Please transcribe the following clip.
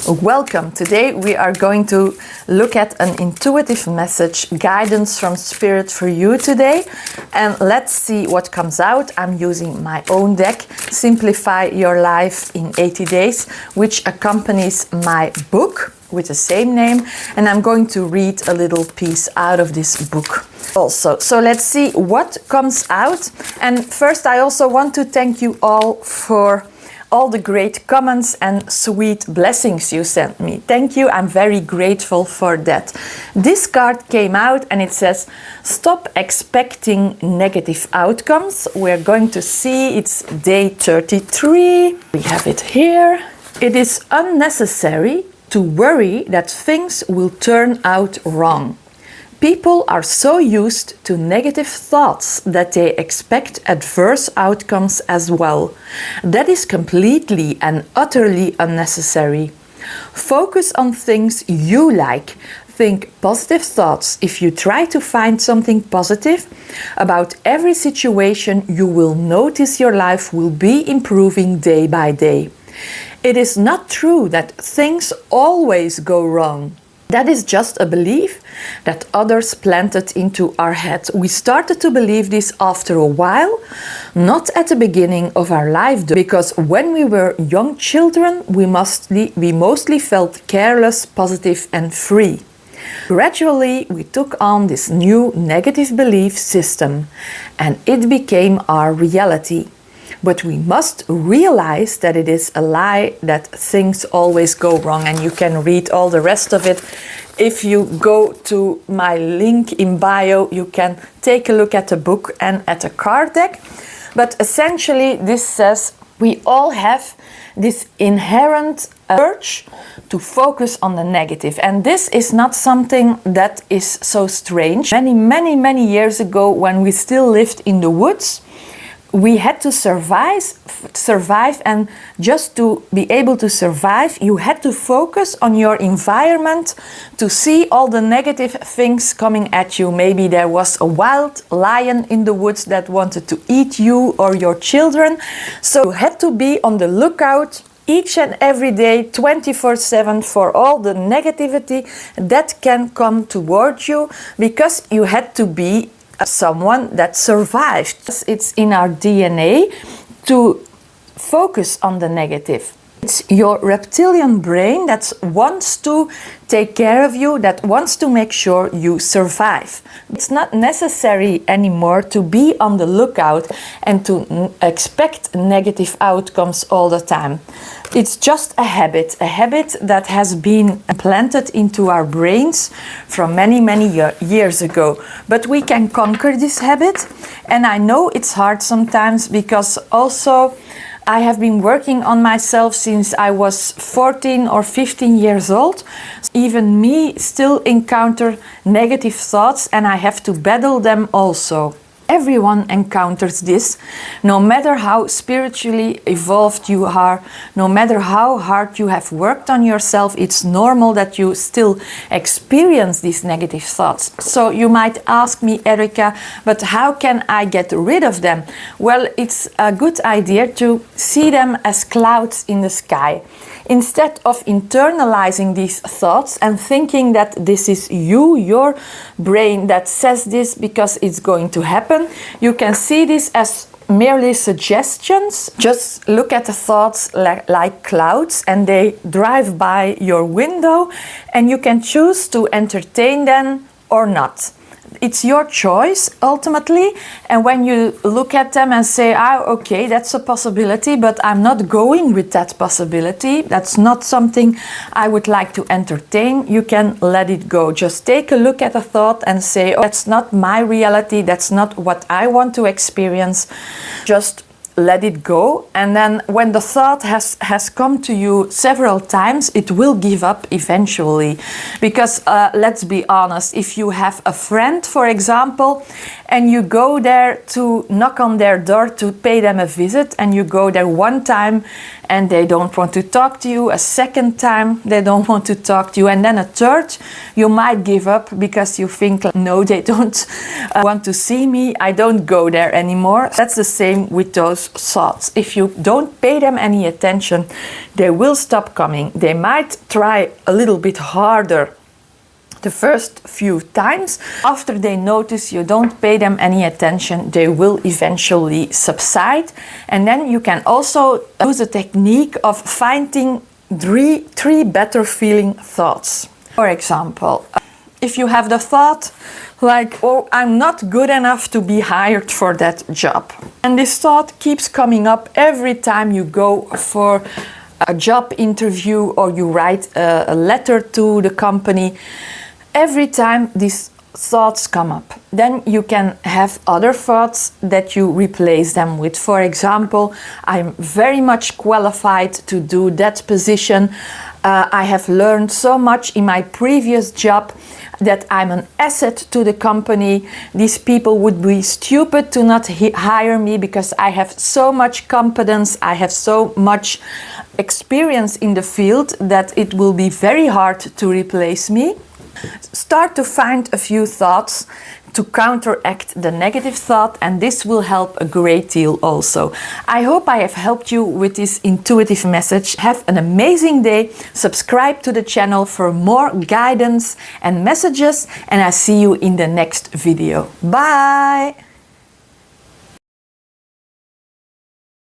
Welcome. Today we are going to look at an intuitive message, guidance from Spirit for you today. And let's see what comes out. I'm using my own deck, Simplify Your Life in 80 Days, which accompanies my book with the same name. And I'm going to read a little piece out of this book also. So let's see what comes out. And first, I also want to thank you all for all the great comments and sweet blessings you sent me. Thank you, I'm very grateful for that. This card came out and it says, stop expecting negative outcomes. We're going to see it's day 33. We have it here. It is unnecessary to worry that things will turn out wrong. People are so used to negative thoughts that they expect adverse outcomes as well. That is completely and utterly unnecessary. Focus on things you like. Think positive thoughts. If you try to find something positive about every situation, you will notice your life will be improving day by day. It is not true that things always go wrong. That is just a belief that others planted into our head. We started to believe this after a while, not at the beginning of our life, because when we were young children, we mostly felt careless, positive, and free. Gradually, we took on this new negative belief system, and it became our reality. But we must realize that it is a lie, that things always go wrong. And you can read all the rest of it. If you go to my link in bio, you can take a look at the book and at the card deck. But essentially, this says we all have this inherent urge to focus on the negative. And this is not something that is so strange. Many years ago, when we still lived in the woods, we had to survive, and just to be able to survive, you had to focus on your environment to see all the negative things coming at you. Maybe there was a wild lion in the woods that wanted to eat you or your children. So you had to be on the lookout each and every day, 24/7, for all the negativity that can come towards you, because you had to be someone that survived. It's in our DNA to focus on the negative. It's your reptilian brain that wants to take care of you, that wants to make sure you survive. It's not necessary anymore to be on the lookout and to expect negative outcomes all the time. It's just a habit that has been implanted into our brains from many years ago. But we can conquer this habit, and I know it's hard sometimes, because also I have been working on myself since I was 14 or 15 years old. Even me still encounter negative thoughts, and I have to battle them also. Everyone encounters this, no matter how spiritually evolved you are, no matter how hard you have worked on yourself, it's normal that you still experience these negative thoughts. So you might ask me, Erica, but how can I get rid of them? Well, it's a good idea to see them as clouds in the sky. Instead of internalizing these thoughts and thinking that this is you, your brain that says this because it's going to happen, you can see this as merely suggestions. Just look at the thoughts like clouds, and they drive by your window, and you can choose to entertain them or not. It's your choice ultimately, and when you look at them and say, okay, that's a possibility, but I'm not going with that possibility, that's not something I would like to entertain, you can let it go. Just take a look at a thought and say, that's not my reality, that's not what I want to experience. Just let it go, and then when the thought has come to you several times, it will give up eventually. Because let's be honest, if you have a friend, for example, and you go there to knock on their door to pay them a visit, and you go there one time and they don't want to talk to you, a second time they don't want to talk to you, and then a third, you might give up because you think, no, they don't want to see me, I don't go there anymore. That's the same with those those thoughts. If you don't pay them any attention, they will stop coming. They might try a little bit harder the first few times. After they notice you don't pay them any attention, they will eventually subside. And then you can also use a technique of finding three better feeling thoughts. For example, if you have the thought like, oh, I'm not good enough to be hired for that job, and this thought keeps coming up every time you go for a job interview or you write a letter to the company, every time these thoughts come up, then you can have other thoughts that you replace them with. For example, I'm very much qualified to do that position. I have learned so much in my previous job that I'm an asset to the company. These people would be stupid to not hire me because I have so much competence, I have so much experience in the field that it will be very hard to replace me. Start to find a few thoughts to counteract the negative thought, and this will help a great deal also. I hope I have helped you with this intuitive message. Have an amazing day. Subscribe to the channel for more guidance and messages, and I see you in the next video. Bye!